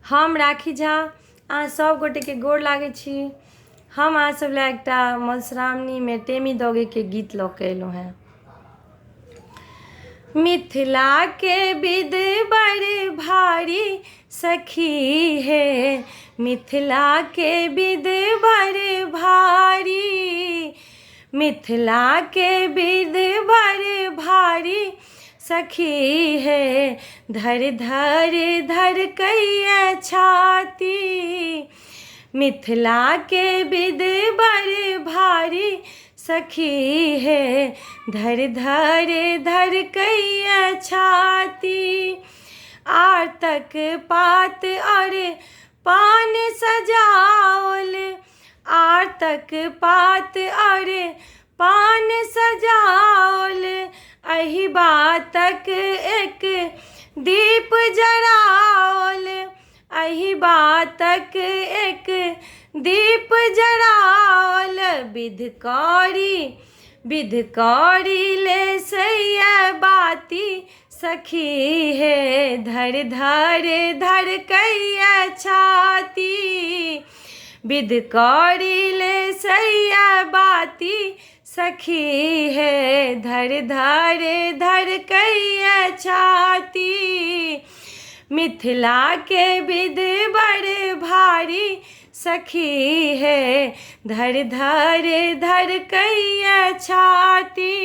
हम राखी झा अहाँ सब गोटे के गोर लागै छी। हम अहाँ सब लए एकटा मधुश्रावणी में टेमी दगे के गीत लऽ के एलहुँ हैं। मिथिला के विध बड़ भारी सखी है, मिथिला के विध बड़ भारी, मिथिला के विध बड़ भारी सखी है। धर धर धर कैया छाती, मिथिला के विध बड़ भारी सखी है। धर धर धर कैया छाती, आरतक पात और पान सजाओल, आरतक पात और पान सजाओल, अहि बातक एक दीप जराओल, अहि बातक एक दीप जराओल। विध कौरी ले सैया बाती सखी है। धर धर धर कैया छाती, विध कौरी ले सैया बाती सखी है। धर धर धर कैया छाती, मिथिला के विध बड़ भारी सखी है। धर धर धर कैया छाती,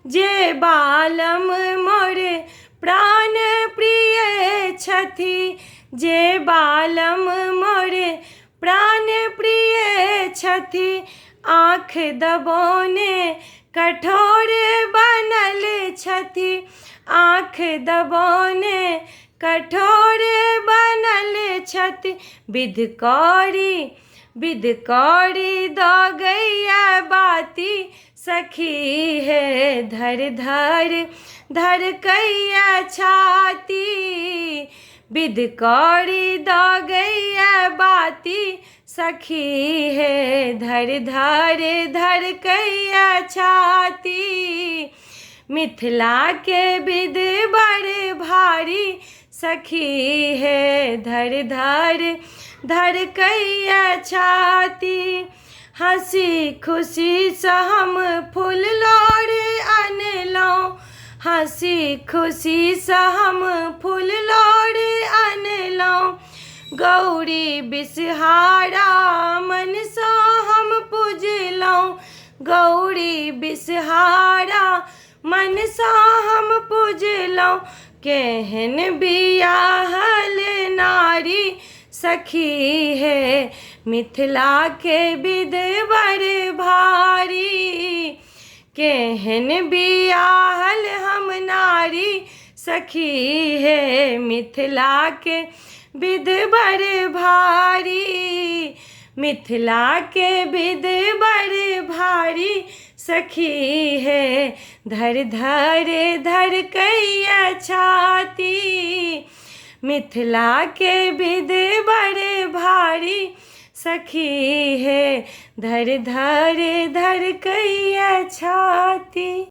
जे बालम मोर प्राण प्रिय छथि, जे बालम मोर प्राण प्रिय छथि, आँख दबोने कठोर बनल छथि, आँख दबोने कठोर बनल छथि। विध कौरी दगैया बाती सखी है। धर धर धर कैया छाती, विध कौरी दगैया बाती सखी है। धर धर धर कैया छाती, मिथिला के विध बड़ भारी सखी है। धर धर धर कैया छाती, हंसी खुशी सँ हम फूल लोढ़े अनलहुँ, हंसी खुशी सँ हम फूल लोढ़े अनलहुँ। गौरी बिसहारा मन सँ हम पूजलहुँ, गौरी बिसहारा मन सँ हम पूजलहुँ। केहन बियाहल नारी सखी है, मिथिला के विध बड़ भारी। केहन बियाहल हम नारी सखी है, मिथिला के विध बड़ भारी, मिथिला के विध बड़ भारी सखी है। धर धर धर कैया छाती, मिथिला के विध बड़ भारी सखी है। धर धर धर कैया छाती।